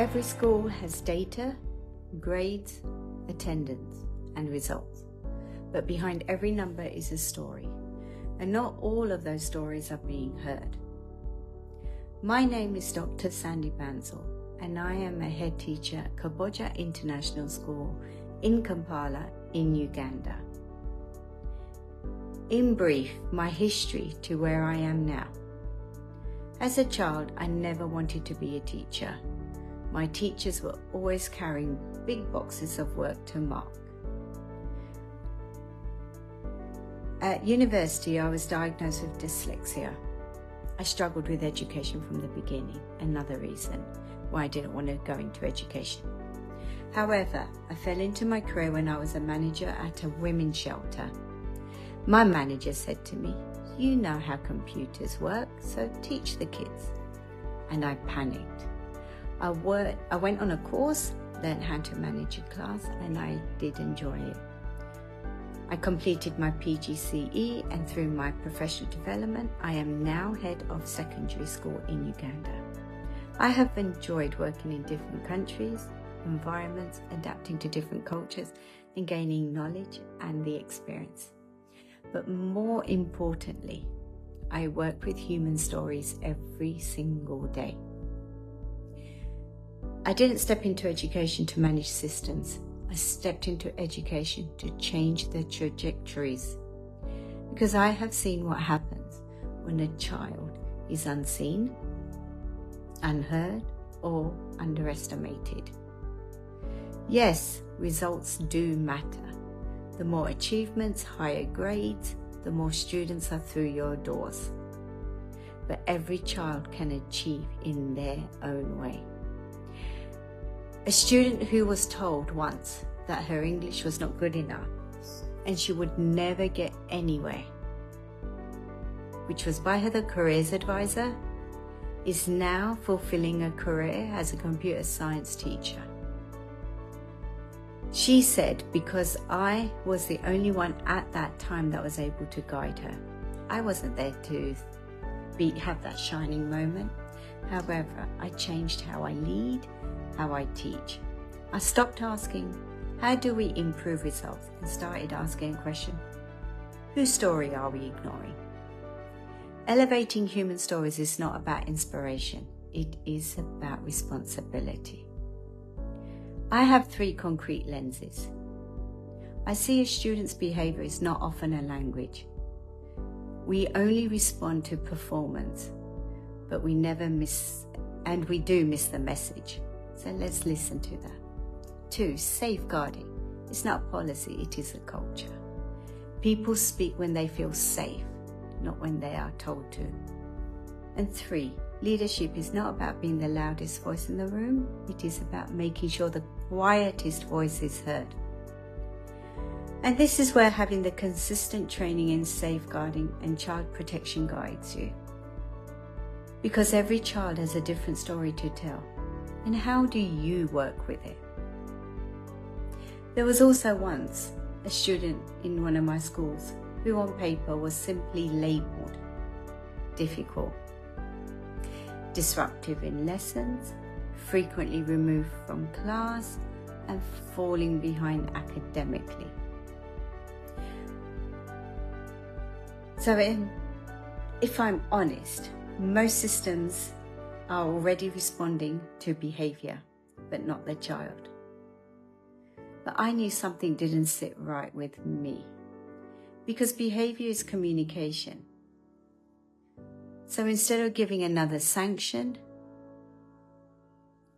Every school has data, grades, attendance, and results. But behind every number is a story, and not all of those stories are being heard. My name is Dr. Sandy Bansal, and I am a head teacher at Kaboja International School in Kampala in Uganda. In brief, my history to where I am now. As a child, I never wanted to be a teacher. My teachers were always carrying big boxes of work to mark. At university, I was diagnosed with dyslexia. I struggled with education from the beginning, another reason why I didn't want to go into education. However, I fell into my career when I was a manager at a women's shelter. My manager said to me, "You know how computers work, so teach the kids." And I panicked. I went on a course, learned how to manage a class, and I did enjoy it. I completed my PGCE, and through my professional development, I am now head of secondary school in Uganda. I have enjoyed working in different countries, environments, adapting to different cultures, and gaining knowledge and the experience. But more importantly, I work with human stories every single day. I didn't step into education to manage systems. I stepped into education to change the trajectories, because I have seen what happens when a child is unseen, unheard, or underestimated. Yes, results do matter. The more achievements, higher grades, the more students are through your doors. But every child can achieve in their own way. A student who was told once that her English was not good enough and she would never get anywhere, which was by her the careers advisor, is now fulfilling a career as a computer science teacher. She said, because I was the only one at that time that was able to guide her. I wasn't there to have that shining moment. However, I changed how I lead, how I teach. I stopped asking, how do we improve results, and started asking a question, whose story are we ignoring? Elevating human stories is not about inspiration. It is about responsibility. I have 3 concrete lenses. I see a student's behavior is not often a language. We only respond to performance, but we do miss the message. So let's listen to that. 2, safeguarding. It's not policy, it is a culture. People speak when they feel safe, not when they are told to. And 3, leadership is not about being the loudest voice in the room. It is about making sure the quietest voice is heard. And this is where having the consistent training in safeguarding and child protection guides you. Because every child has a different story to tell. And how do you work with it? There was also once a student in one of my schools who on paper was simply labelled difficult, disruptive in lessons, frequently removed from class, and falling behind academically. So if I'm honest, most systems are already responding to behavior, but not the child. But I knew something didn't sit right with me, because behavior is communication. So instead of giving another sanction,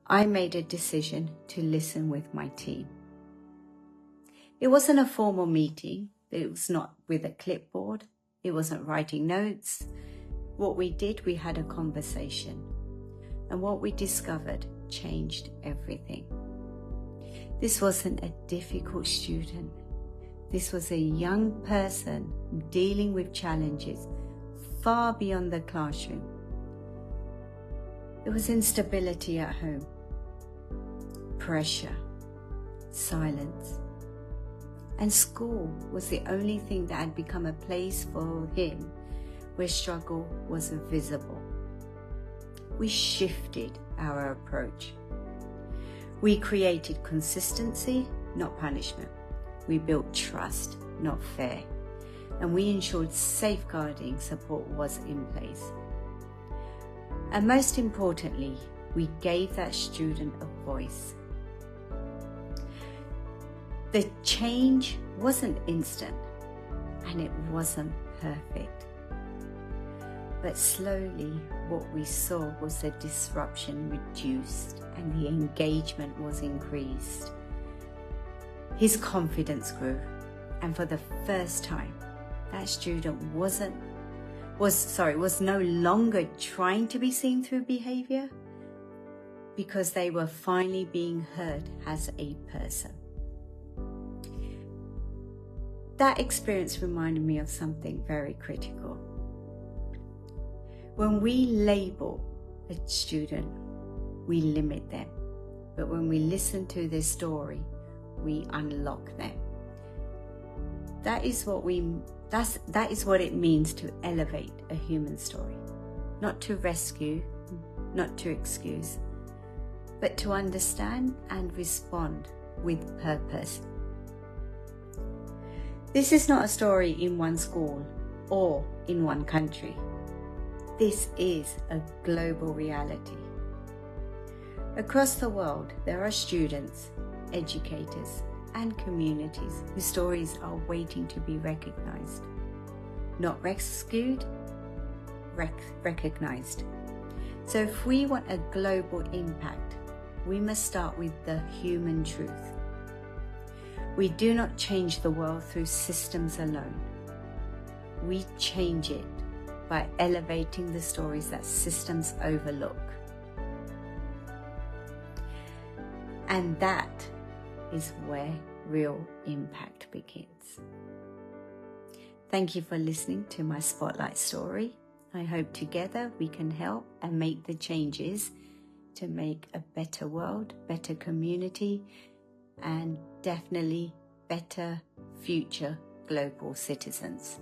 I made a decision to listen with my team. It wasn't a formal meeting. It was not with a clipboard. It wasn't writing notes. What we did, we had a conversation. And what we discovered changed everything. This wasn't a difficult student. This was a young person dealing with challenges far beyond the classroom. There was instability at home, pressure, silence, and school was the only thing that had become a place for him where struggle was visible. We shifted our approach. We created consistency, not punishment. We built trust, not fear. And we ensured safeguarding support was in place. And most importantly, we gave that student a voice. The change wasn't instant and it wasn't perfect. But slowly what we saw was the disruption reduced and the engagement was increased. His confidence grew, and for the first time, that student was no longer trying to be seen through behavior, because they were finally being heard as a person. That experience reminded me of something very critical. When we label a student, we limit them. But when we listen to their story, we unlock them. That is what it means to elevate a human story. Not to rescue, not to excuse, but to understand and respond with purpose. This is not a story in one school or in one country. This is a global reality. Across the world, there are students, educators, and communities whose stories are waiting to be recognized. Not rescued, recognized. So if we want a global impact, we must start with the human truth. We do not change the world through systems alone. We change it by elevating the stories that systems overlook. And that is where real impact begins. Thank you for listening to my Spotlight story. I hope together we can help and make the changes to make a better world, better community, and definitely better future global citizens.